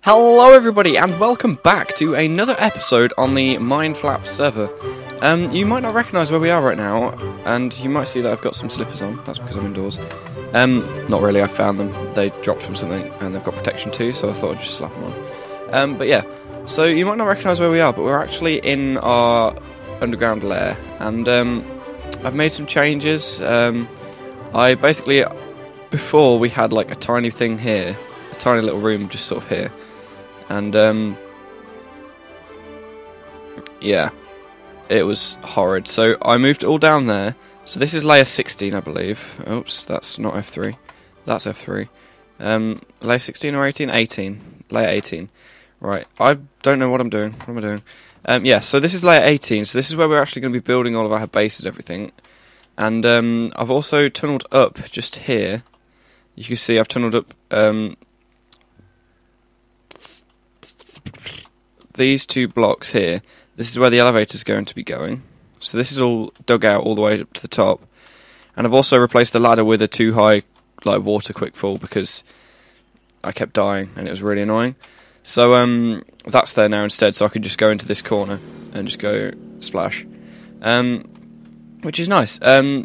Hello everybody and welcome back to another episode on the MineFlap server. You might not recognise where we are right now, and you might see that I've got some slippers on. That's because I'm indoors. Not really, I found them. They dropped from something and they've got protection too, so I thought I'd just slap them on. But yeah, so you might not recognise where we are, but we're actually in our underground lair, and I've made some changes. I basically, before we had like a tiny thing here, a tiny little room just sort of here. And, yeah, it was horrid. So I moved it all down there. So this is layer 16, I believe. Oops, that's not F3. That's F3. Layer 16 or 18? 18. Layer 18. Right, I don't know what I'm doing. What am I doing? Yeah, so this is layer 18. So this is where we're actually going to be building all of our bases and everything. And, I've also tunnelled up just here. You can see I've tunnelled up, these two blocks here. This is where the elevator is going to be going. So this is all dug out all the way up to the top. And I've also replaced the ladder with a too high like water quick fall because I kept dying and it was really annoying. So that's there now instead, so I can just go into this corner and just go splash. Which is nice.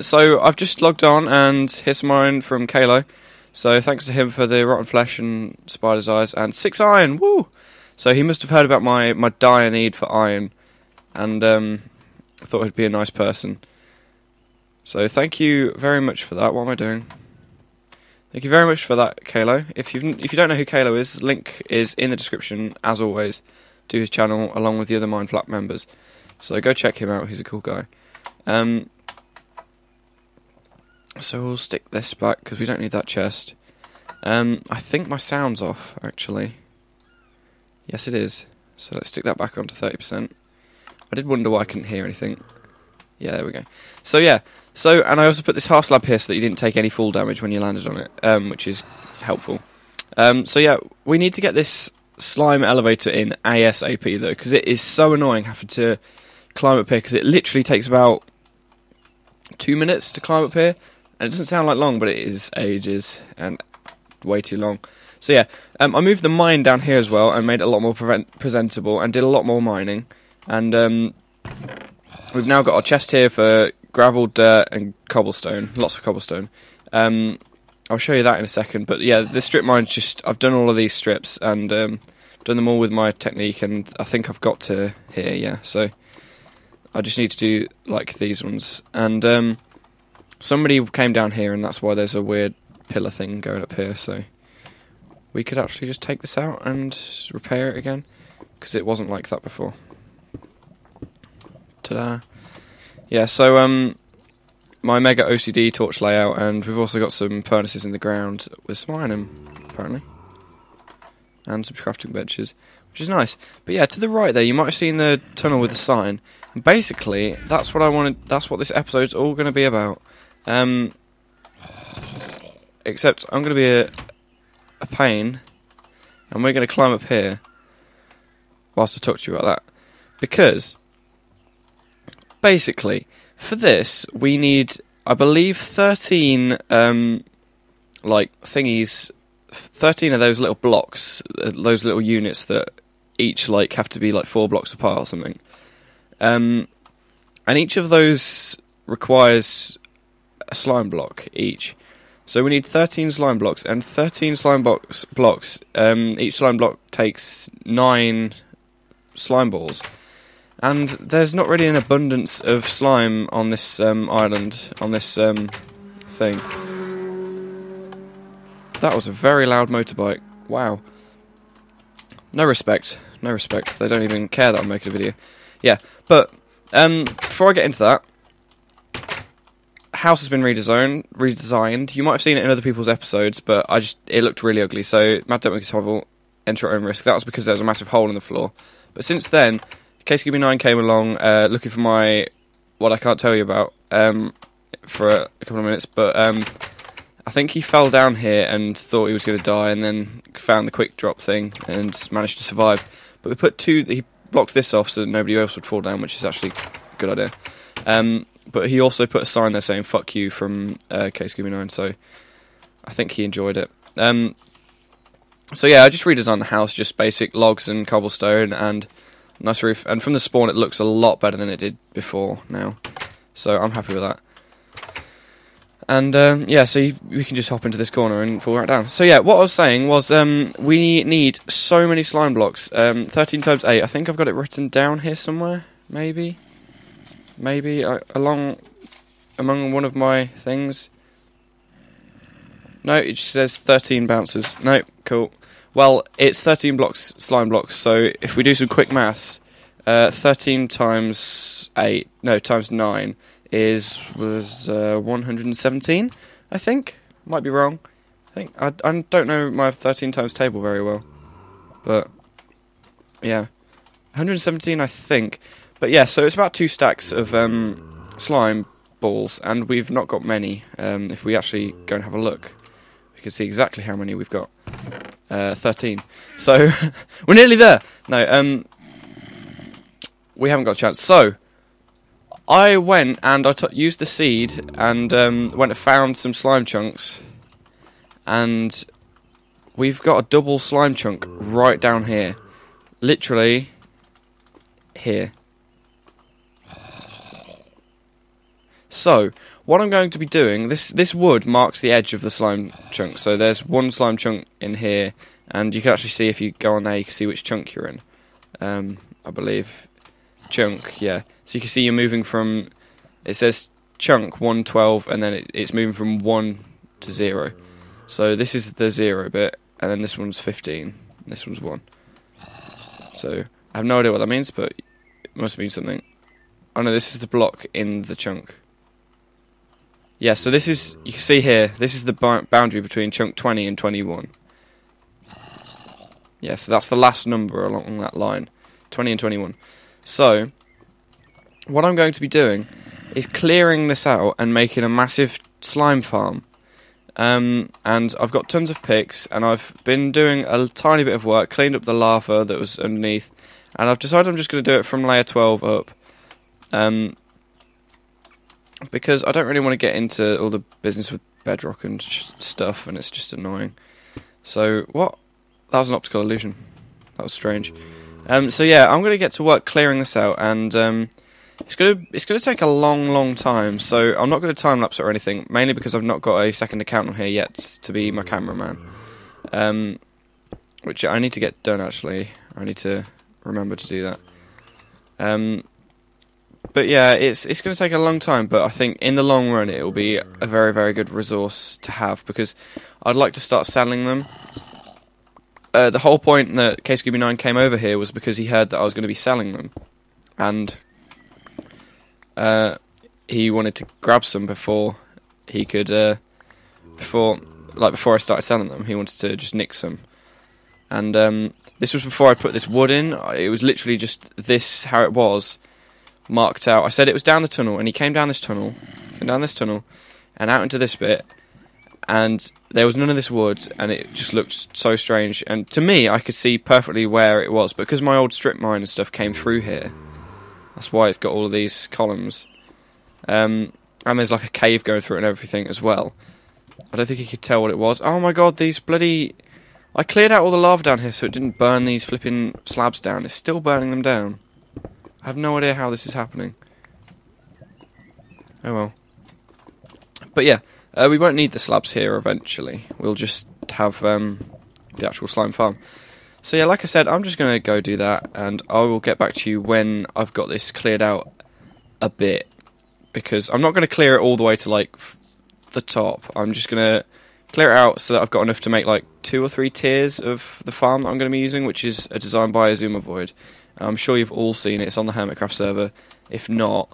So I've just logged on and here's some iron from Kalo. So thanks to him for the rotten flesh and spider's eyes and 6 iron. Woo! So he must have heard about my dire need for iron, and thought he'd be a nice person. So thank you very much for that. What am I doing? Thank you very much for that, Kalo. If you don't know who Kalo is, the link is in the description, as always, to his channel, along with the other MineFlap members. So go check him out, he's a cool guy. So we'll stick this back, because we don't need that chest. I think my sound's off, actually. Yes, it is. So let's stick that back onto 30%. I did wonder why I couldn't hear anything. Yeah, there we go. So yeah, and I also put this half slab here so that you didn't take any fall damage when you landed on it, which is helpful. So yeah, we need to get this slime elevator in ASAP though, because it is so annoying having to climb up here, because it literally takes about 2 minutes to climb up here, and it doesn't sound like long, but it is ages, and way too long. So yeah, I moved the mine down here as well and made it a lot more presentable and did a lot more mining. And we've now got our chest here for gravel, dirt and cobblestone, lots of cobblestone. I'll show you that in a second, but yeah, the strip mine's just, I've done all of these strips and done them all with my technique, and I think I've got to here, yeah. So I just need to do like these ones. And somebody came down here and that's why there's a weird pillar thing going up here, so we could actually just take this out and repair it again, because it wasn't like that before. Ta-da! Yeah, so my mega OCD torch layout, and we've also got some furnaces in the ground with some iron, apparently, and some crafting benches, which is nice. But yeah, to the right there, you might have seen the tunnel with the sign. And basically, that's what I wanted. That's what this episode's all going to be about. Except I'm going to be a pain, and we're going to climb up here whilst I talk to you about that, because basically for this we need, I believe, 13 like thingies, 13 of those little blocks, those little units that each like have to be like 4 blocks apart or something, and each of those requires a slime block each. So we need 13 slime blocks, and 13 slime blocks. Each slime block takes 9 slime balls, and there's not really an abundance of slime on this island, on this thing. That was a very loud motorbike. Wow. No respect. No respect. They don't even care that I'm making a video. Yeah, but before I get into that, house has been redesigned. You might have seen it in other people's episodes, but it looked really ugly. So Mad Don't Make Us Hovel, enter at own risk. That was because there was a massive hole in the floor. But since then, KSQB9 came along looking for my what I can't tell you about for a couple of minutes. But I think he fell down here and thought he was going to die, and then found the quick drop thing and managed to survive. But we put he blocked this off so that nobody else would fall down, which is actually a good idea. But he also put a sign there saying "fuck you" from KSQB9, so I think he enjoyed it. So yeah, I just redesigned the house, just basic logs and cobblestone and nice roof. And from the spawn, it looks a lot better than it did before now. So I'm happy with that. And yeah, so we can just hop into this corner and fall right down. So yeah, what I was saying was we need so many slime blocks. 13 times 8. I think I've got it written down here somewhere. Maybe among one of my things. No, it just says 13 bounces. No, cool. Well, it's 13 blocks, slime blocks. So if we do some quick maths, 13 times 8, no, times 9 was 117. I think. Might be wrong. I don't know my 13 times table very well, but yeah, 117 I think. But yeah, so it's about 2 stacks of slime balls, and we've not got many. If we actually go and have a look, we can see exactly how many we've got. 13. So we're nearly there. No, we haven't got a chance. So I went and I used the seed and went and found some slime chunks, and we've got a double slime chunk right down here, literally here. So what I'm going to be doing, this wood marks the edge of the slime chunk. So there's one slime chunk in here, and you can actually see, if you go on there, you can see which chunk you're in. I believe chunk, yeah. So you can see you're moving from, it says chunk 112, and then it's moving from 1 to 0. So this is the 0 bit, and then this one's 15, and this one's 1. So I have no idea what that means, but it must mean something. Oh no, this is the block in the chunk. Yeah, so this is, you can see here, this is the boundary between chunk 20 and 21. Yeah, so that's the last number along that line, 20 and 21. So what I'm going to be doing is clearing this out and making a massive slime farm. And I've got tons of picks, and I've been doing a tiny bit of work, cleaned up the lava that was underneath, and I've decided I'm just going to do it from layer 12 up. Because I don't really want to get into all the business with bedrock and stuff, and it's just annoying. So, what? That was an optical illusion. That was strange. So yeah, I'm going to get to work clearing this out, and it's going to take a long time. So I'm not going to time lapse it or anything, mainly because I've not got a second account on here yet to be my cameraman. Which I need to get done, actually. I need to remember to do that. But yeah, it's going to take a long time, but I think in the long run it will be a very, very good resource to have, because I'd like to start selling them. The whole point that KScooby9 came over here was because he heard that I was going to be selling them, and he wanted to grab some before he could, before I started selling them. He wanted to just nick some, and this was before I put this wood in. It was literally just this how it was. Marked out. I said it was down the tunnel, and he came down this tunnel, and out into this bit, and there was none of this wood, and it just looked so strange. And to me, I could see perfectly where it was, because my old strip mine and stuff came through here. That's why it's got all of these columns. And there's like a cave going through it and everything as well. I don't think he could tell what it was. Oh my god, these bloody... I cleared out all the lava down here so it didn't burn these flipping slabs down. It's still burning them down. I have no idea how this is happening. Oh well. But yeah, we won't need the slabs here eventually. We'll just have the actual slime farm. So yeah, like I said, I'm just going to go do that, and I will get back to you when I've got this cleared out a bit. Because I'm not going to clear it all the way to like the top. I'm just going to clear it out so that I've got enough to make like 2 or 3 tiers of the farm that I'm going to be using, which is a design by Azuma Void. I'm sure you've all seen it. It's on the Hermitcraft server. If not,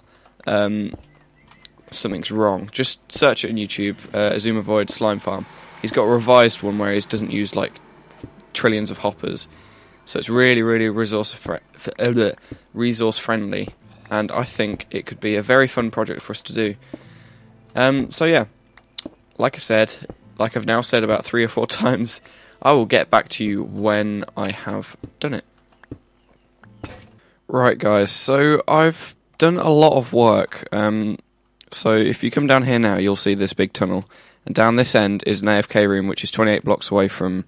something's wrong. Just search it on YouTube, Azuma Void Slime Farm. He's got a revised one where he doesn't use like trillions of hoppers. So it's really, really resource friendly. And I think it could be a very fun project for us to do. So yeah, like I said, like I've now said about 3 or 4 times, I will get back to you when I have done it. Right guys, so I've done a lot of work. So if you come down here now, you'll see this big tunnel, and down this end is an AFK room, which is 28 blocks away from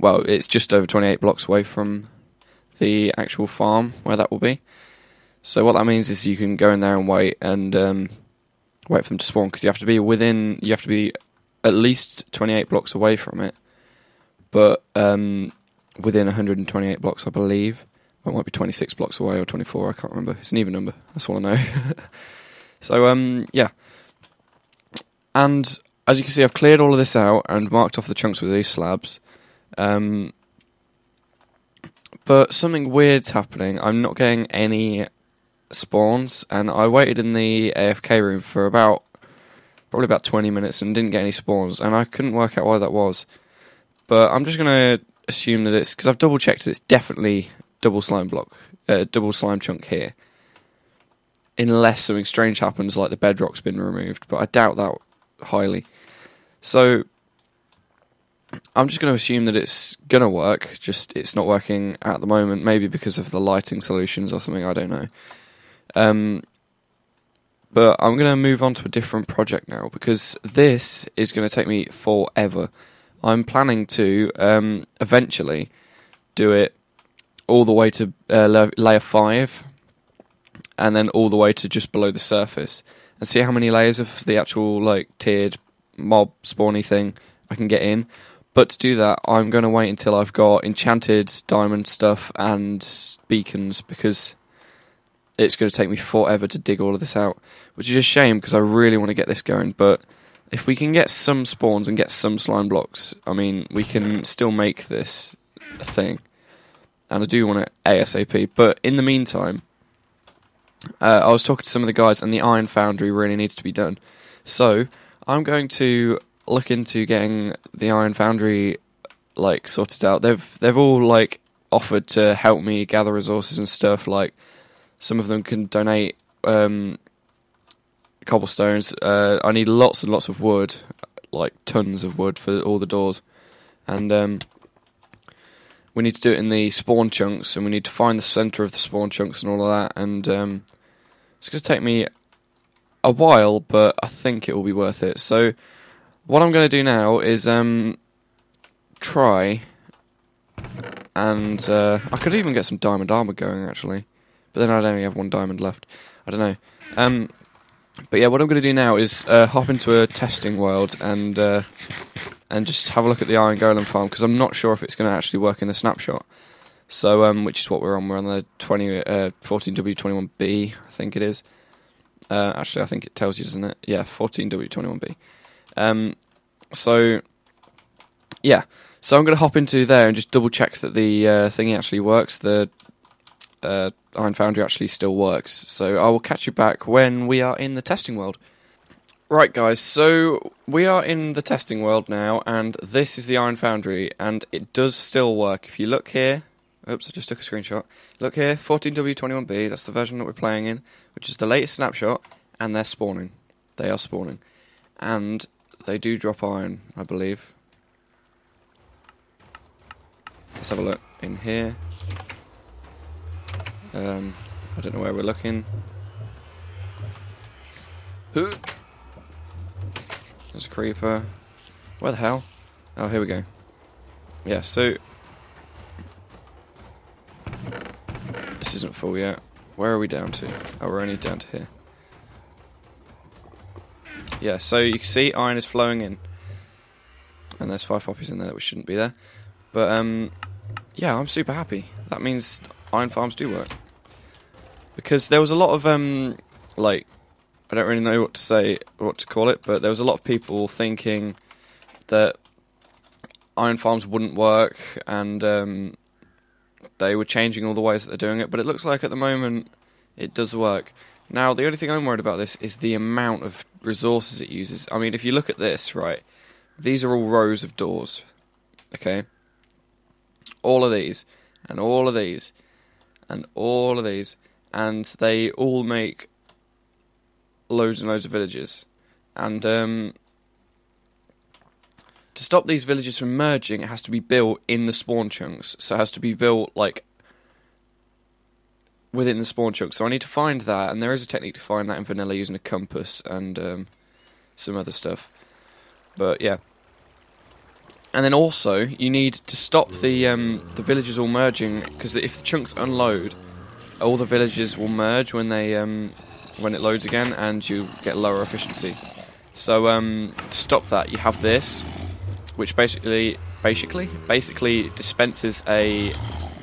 well, it's just over 28 blocks away from the actual farm where that will be. So what that means is you can go in there and wait wait for them to spawn, because you have to be at least 28 blocks away from it, but within 128 blocks, I believe. It might be 26 blocks away or 24, I can't remember. It's an even number, that's all I know. So, yeah. And as you can see, I've cleared all of this out and marked off the chunks with these slabs. But something weird's happening. I'm not getting any spawns, and I waited in the AFK room for probably about 20 minutes and didn't get any spawns, and I couldn't work out why that was. But I'm just going to assume that it's, because I've double checked it, it's definitely double slime chunk here. Unless something strange happens, like the bedrock's been removed, but I doubt that highly. So I'm just going to assume that it's going to work, just it's not working at the moment, maybe because of the lighting solutions or something, I don't know. But I'm going to move on to a different project now, because this is going to take me forever. I'm planning to eventually do it all the way to layer 5, and then all the way to just below the surface, and see how many layers of the actual like tiered mob spawny thing I can get in. But to do that, I'm going to wait until I've got enchanted diamond stuff and beacons, because it's going to take me forever to dig all of this out, which is a shame because I really want to get this going. But if we can get some spawns and get some slime blocks, I mean, we can still make this a thing. And I do want it ASAP. But in the meantime, I was talking to some of the guys, and the iron foundry really needs to be done. So I'm going to look into getting the iron foundry like sorted out. They've all like offered to help me gather resources and stuff. Like some of them can donate cobblestones. I need lots and lots of wood, like tons of wood for all the doors, and we need to do it in the spawn chunks, and we need to find the center of the spawn chunks and all of that. And it's going to take me a while, but I think it will be worth it. So what I'm going to do now is try, and I could even get some diamond armor going actually, but then I'd only have 1 diamond left. I don't know. But yeah, what I'm going to do now is hop into a testing world and just have a look at the iron golem farm, because I'm not sure if it's going to actually work in the snapshot. So which is what we're on. We're on the 14W21B, I think it is. Actually, I think it tells you, doesn't it? Yeah, 14W21B. So yeah, so I'm going to hop into there and just double check that the thingy actually works. The Iron Foundry actually still works. So I will catch you back when we are in the testing world. Right guys, so we are in the testing world now, and this is the Iron Foundry, and it does still work. If you look here, oops, I just took a screenshot. Look here, 14W21B, that's the version that we're playing in, which is the latest snapshot, and they're spawning. They are spawning. And they do drop iron, I believe. Let's have a look in here. I don't know where we're looking. There's a creeper. Where the hell? Oh, here we go. Yeah, so this isn't full yet. Where are we down to? Oh, we're only down to here. Yeah, so you can see iron is flowing in. And there's 5 poppies in there which shouldn't be there. But, yeah, I'm super happy. That means iron farms do work. Because there was a lot of, like, I don't really know what to call it, but there was a lot of people thinking that iron farms wouldn't work, and they were changing all the ways that they're doing it, but it looks like at the moment it does work. Now, the only thing I'm worried about this is the amount of resources it uses. I mean, if you look at this, right, these are all rows of doors, okay? All of these, and all of these, and all of these, and they all make loads and loads of villages. And to stop these villages from merging, it has to be built in the spawn chunks. So it has to be built, like, within the spawn chunks. So I need to find that, and there is a technique to find that in vanilla using a compass and some other stuff. But yeah, And then also, you need to stop the villages all merging, because if the chunks unload, all the villages will merge when it loads again, and you get lower efficiency. So to stop that, you have this, which basically dispenses a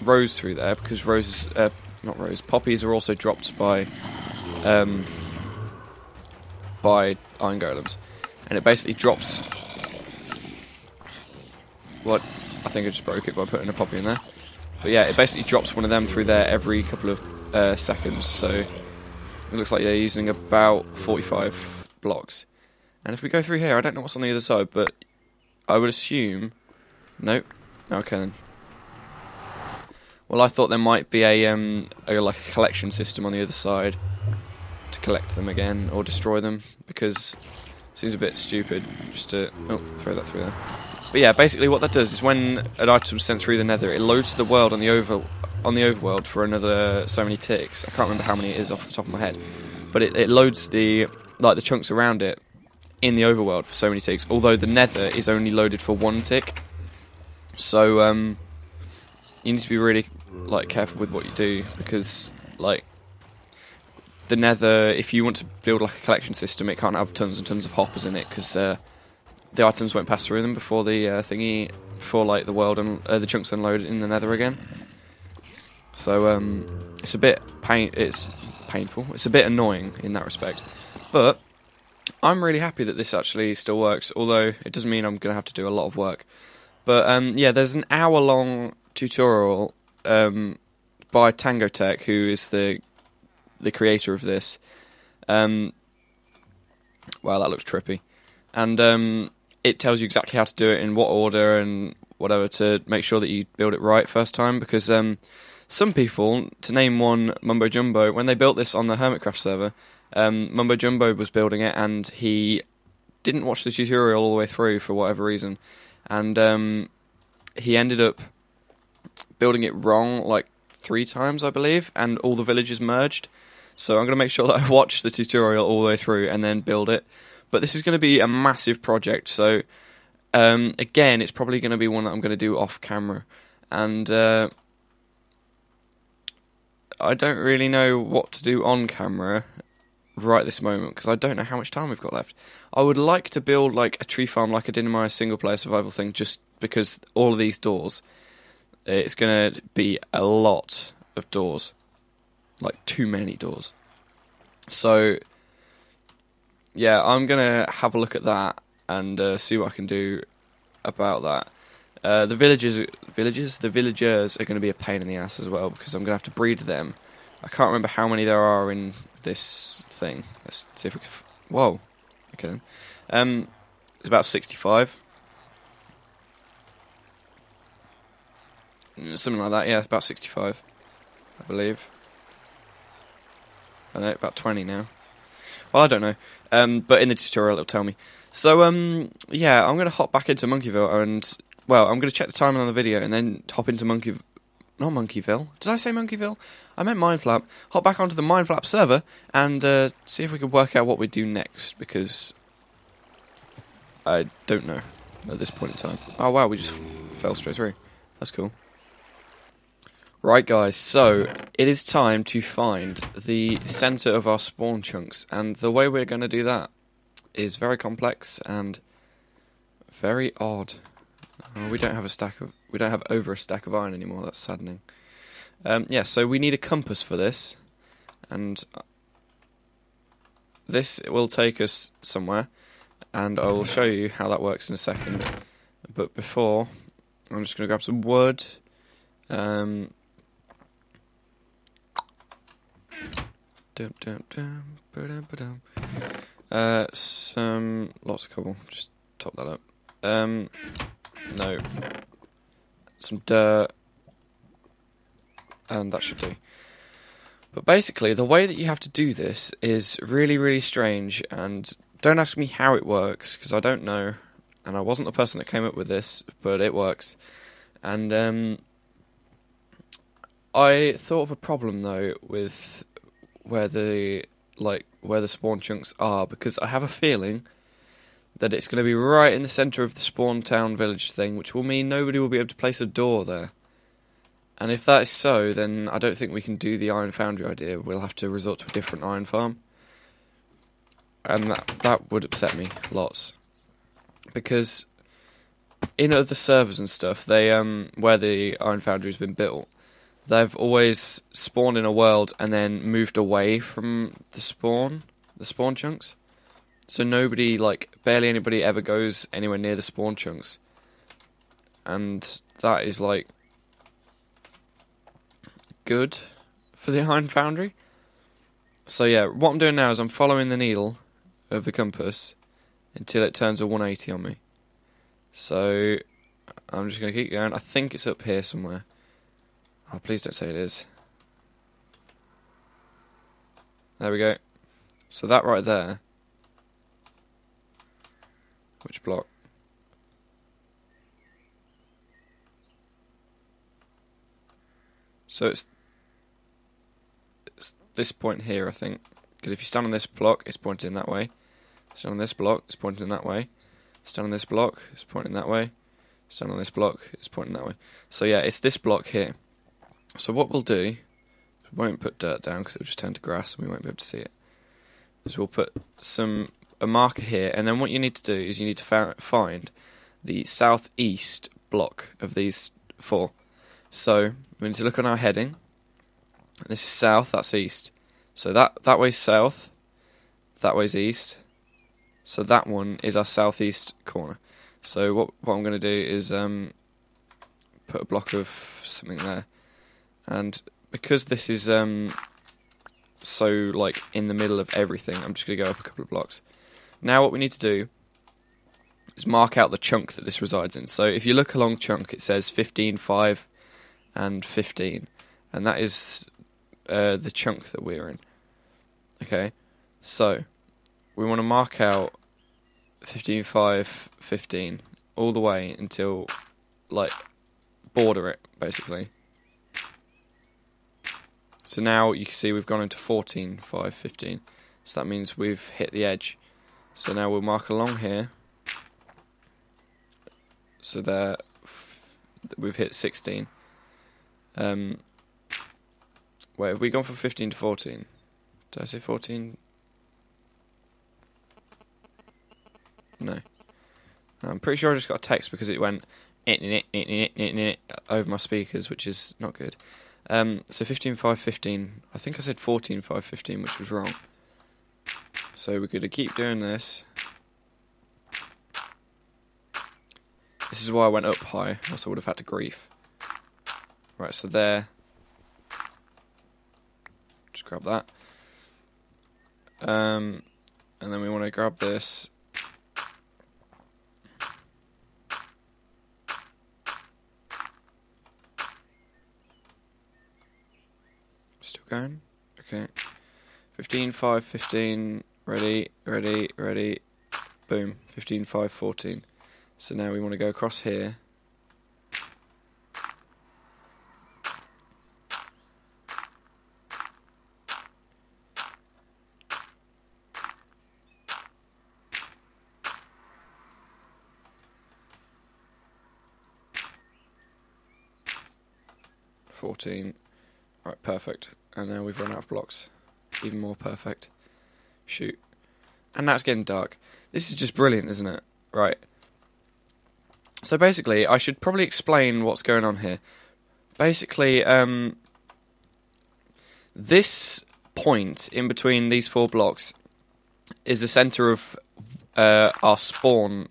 rose through there, because poppies are also dropped by iron golems, and it basically drops. What? I think I just broke it by putting a poppy in there. But yeah, it basically drops one of them through there every couple of seconds. So it looks like they're using about 45 blocks. And if we go through here, I don't know what's on the other side, but I would assume. Nope. Okay then. Well, I thought there might be a like a collection system on the other side to collect them again or destroy them, because it seems a bit stupid just to throw that through there. But yeah, basically what that does is when an item's sent through the Nether, it loads the world on the overworld for another so many ticks. I can't remember how many it is off the top of my head, but it loads the chunks around it in the overworld for so many ticks. Although the Nether is only loaded for 1 tick, so you need to be really careful with what you do, because the Nether, if you want to build a collection system, it can't have tons and tons of hoppers in it, because the items won't pass through them before the the world and the chunks unload in the Nether again. So it's a bit painful. It's a bit annoying in that respect. But I'm really happy that this actually still works, although it doesn't mean I'm going to have to do a lot of work. But yeah, there's an hour-long tutorial by Tango Tech, who is the creator of this. Wow, that looks trippy. And it tells you exactly how to do it, in what order and whatever, to make sure that you build it right first time, because some people, to name one, Mumbo Jumbo, when they built this on the Hermitcraft server, Mumbo Jumbo was building it and he didn't watch the tutorial all the way through for whatever reason, and he ended up building it wrong 3 times, I believe, and all the villages merged. So I'm going to make sure that I watch the tutorial all the way through and then build it. But this is going to be a massive project, so again, it's probably going to be one that I'm going to do off camera. And I don't really know what to do on camera right this moment, because I don't know how much time we've got left. I would like to build a tree farm like I did in my single player survival thing, just because all of these doors, it's going to be a lot of doors. Too many doors. So yeah, I'm going to have a look at that and see what I can do about that. The villagers are going to be a pain in the ass as well, because I'm going to have to breed them. I can't remember how many there are in this thing. Let's see if we can... Whoa. Okay then. It's about 65. Something like that, yeah, about 65, I believe. I know, about 20 now. Well, I don't know. But in the tutorial it'll tell me. So, yeah, I'm going to hop back into Monkeyville and... Well, I'm going to check the timing on the video and then hop into Not Monkeyville. Did I say Monkeyville? I meant MineFlap. Hop back onto the MineFlap server and see if we can work out what we do next, because I don't know at this point in time. Oh, wow, we just fell straight through. That's cool. Right, guys, so it is time to find the centre of our spawn chunks, and the way we're going to do that is very complex and very odd. We don't have over a stack of iron anymore. That's saddening. Yeah, so we need a compass for this, and this will take us somewhere, and I will show you how that works in a second. But before, I'm just going to grab some wood. Some lots of cobble. Just top that up. No. Some dirt. And that should do. But basically, the way that you have to do this is really, really strange, and don't ask me how it works, because I don't know, and I wasn't the person that came up with this, but it works. And I thought of a problem, though, with where the spawn chunks are, because I have a feeling that it's going to be right in the centre of the spawn town village thing, which will mean nobody will be able to place a door there. And if that is so, then I don't think we can do the iron foundry idea. We'll have to resort to a different iron farm. And that would upset me lots. Because in other servers and stuff, they where the iron foundry has been built, they've always spawned in a world and then moved away from the spawn chunks. So nobody, like, barely anybody ever goes anywhere near the spawn chunks. And that is, like, good for the iron foundry. So yeah, what I'm doing now is I'm following the needle of the compass until it turns a 180 on me. So I'm just going to keep going. I think it's up here somewhere. Oh, please don't say it is. There we go. So that right there. Which block? So it's this point here, I think. Because if you stand on this block, it's pointing that way. Stand on this block, it's pointing that way. Stand on this block, it's pointing that way. Stand on this block, it's pointing that way. So yeah, it's this block here. So what we'll do, we won't put dirt down because it'll just turn to grass and we won't be able to see it. Is we'll put a marker here, and then what you need to do is you need to find the southeast block of these four. So we need to look on our heading. This is south, that's east. So that way's south, that way's east. So that one is our southeast corner. So what I'm going to do is put a block of something there. And because this is so like in the middle of everything, I'm just going to go up a couple of blocks. Now what we need to do is mark out the chunk that this resides in. So if you look along chunk, it says 15, 5, and 15. And that is the chunk that we're in. Okay, so we want to mark out 15, 5, 15 all the way until, like, border it, basically. So now you can see we've gone into 14, 5, 15. So that means we've hit the edge. So now we'll mark along here. So there, we've hit 16. Wait, have we gone from 15 to 14? Did I say 14? No. I'm pretty sure I just got a text because it went over my speakers, which is not good. So 15, 5, 15. I think I said 14, 5, 15, which was wrong. So we're going to keep doing this. This is why I went up high, else I would have had to grief. Right, so there. Just grab that. And then we want to grab this. Still going? Okay. 15, 5, 15. Ready, ready, ready. Boom. 15, 5, 14. So now we want to go across here. Right, perfect. And now we've run out of blocks. Even more perfect. Shoot. And now it's getting dark. This is just brilliant, isn't it? Right. So basically, I should probably explain what's going on here. Basically, this point in between these four blocks is the centre of our spawn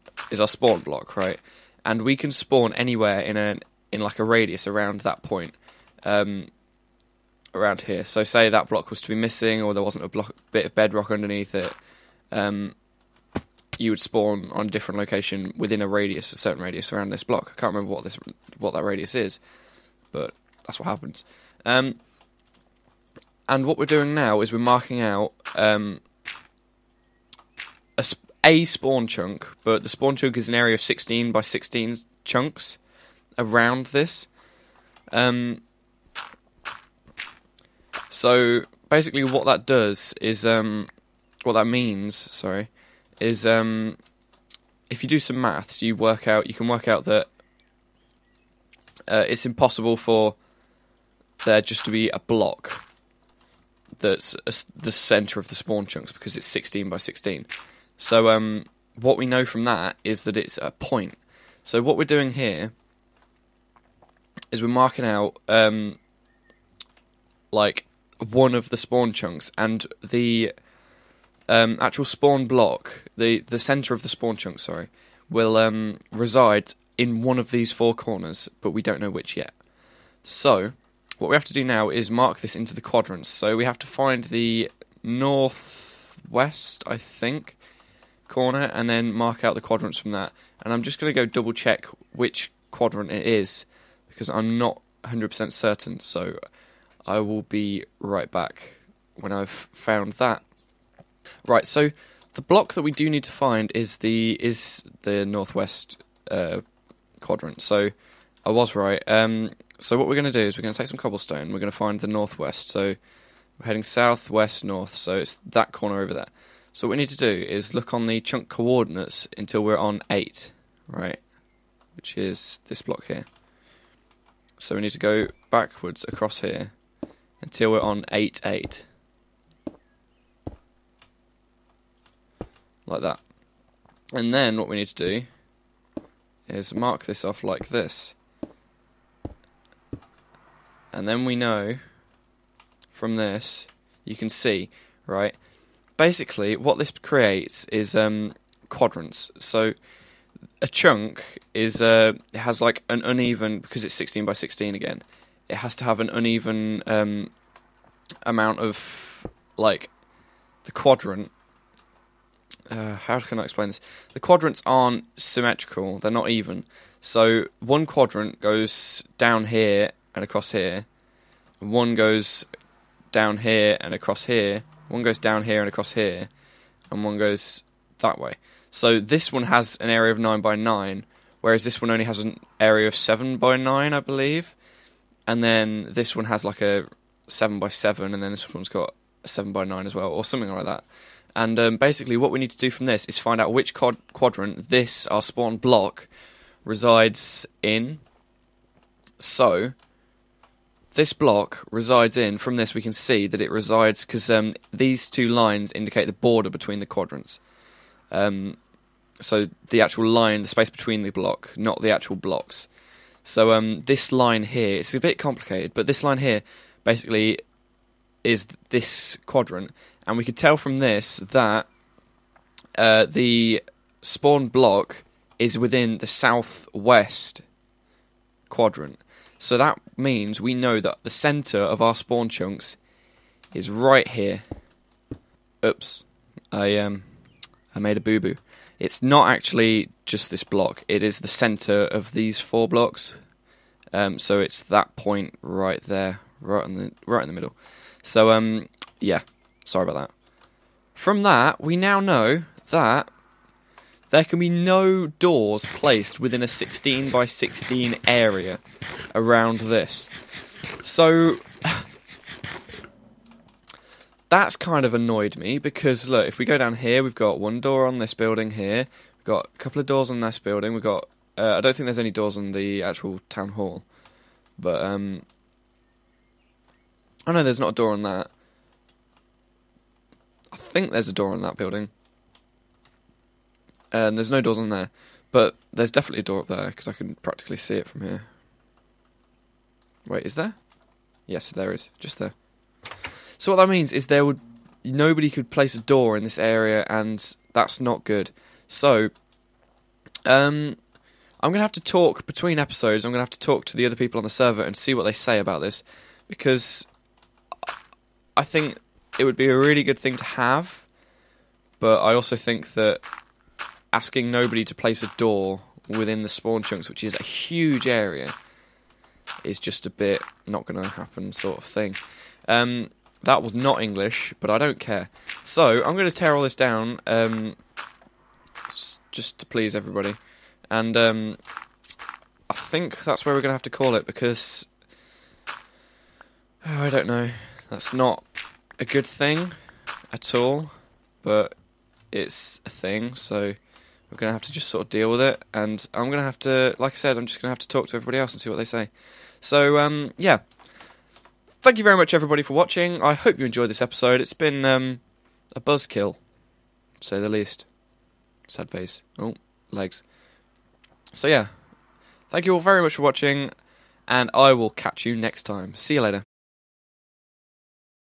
block, right? And we can spawn anywhere in like a radius around that point. Around here. So say that block was to be missing or there wasn't a bit of bedrock underneath it, you would spawn on a different location within a certain radius around this block. I can't remember what that radius is, but that's what happens. And what we're doing now is we're marking out a spawn chunk, but the spawn chunk is an area of 16 by 16 chunks around this. So basically what that does is, what that means, is if you do some maths, you can work out that it's impossible for there just to be a block that's the centre of the spawn chunks, because it's 16 by 16. So what we know from that is that it's a point. So what we're doing here is we're marking out like one of the spawn chunks, and the actual spawn block, the centre of the spawn chunk, sorry, will reside in one of these four corners, but we don't know which yet. So what we have to do now is mark this into the quadrants. So we have to find the northwest, I think, corner, and then mark out the quadrants from that. And I'm just going to go double check which quadrant it is, because I'm not 100% certain. So I will be right back when I've found that. Right, so the block that we do need to find is the northwest quadrant. So I was right. So what we're going to do is we're going to take some cobblestone. We're going to find the northwest. So we're heading south, west, north. So it's that corner over there. So what we need to do is look on the chunk coordinates until we're on 8, right? Which is this block here. So we need to go backwards across here until we're on 8, 8. Like that. And then what we need to do is mark this off like this. And then we know from this, you can see, right? Basically, what this creates is quadrants. So a chunk is it has like an uneven, because it's 16 by 16 again. It has to have an uneven amount of, like, the quadrant. How can I explain this? The quadrants aren't symmetrical; they're not even. So one quadrant goes down here and across here. One goes down here and across here. One goes down here and across here, and one goes that way. So this one has an area of 9 by 9, whereas this one only has an area of 7 by 9, I believe. And then this one has like a 7 by 7, and then this one's got a 7 by 9 as well, or something like that. And basically what we need to do from this is find out which quadrant this, our spawn block, resides in. So this block resides in, from this we can see that it resides, because these two lines indicate the border between the quadrants. So the actual line, the space between the block, not the actual blocks. So this line here, it's a bit complicated, but this line here basically is this quadrant. And we could tell from this that the spawn block is within the southwest quadrant. So that means we know that the centre of our spawn chunks is right here. Oops, I made a boo-boo. It's not actually just this block. It is the centre of these 4 blocks. So it's that point right there, right in the middle. So yeah. Sorry about that. From that, we now know that there can be no doors placed within a 16 by 16 area around this. So that's kind of annoyed me, because look, if we go down here, we've got one door on this building here. We've got a couple of doors on this building. We've got I don't think there's any doors on the actual town hall, but oh no, there's not a door on that. I think there's a door on that building. And there's no doors on there. But there's definitely a door up there, because I can practically see it from here. Wait, is there? Yes, there is. Just there. So what that means is nobody could place a door in this area, and that's not good. So, I'm going to have to talk between episodes. I'm going to have to talk to the other people on the server and see what they say about this, because I think it would be a really good thing to have, but I also think that asking nobody to place a door within the spawn chunks, which is a huge area, is just a bit not going to happen sort of thing. That was not English, but I don't care. So I'm going to tear all this down, just to please everybody, and I think that's where we're going to have to call it, because I don't know, that's not a good thing at all, but it's a thing, so we're I'm going to have to just sort of deal with it, and I'm going to have to, like I said, I'm just going to have to talk to everybody else and see what they say. So, yeah. Thank you very much, everybody, for watching. I hope you enjoyed this episode. It's been a buzzkill, to say the least. Sad face. Oh, legs. So, yeah. Thank you all very much for watching, and I will catch you next time. See you later.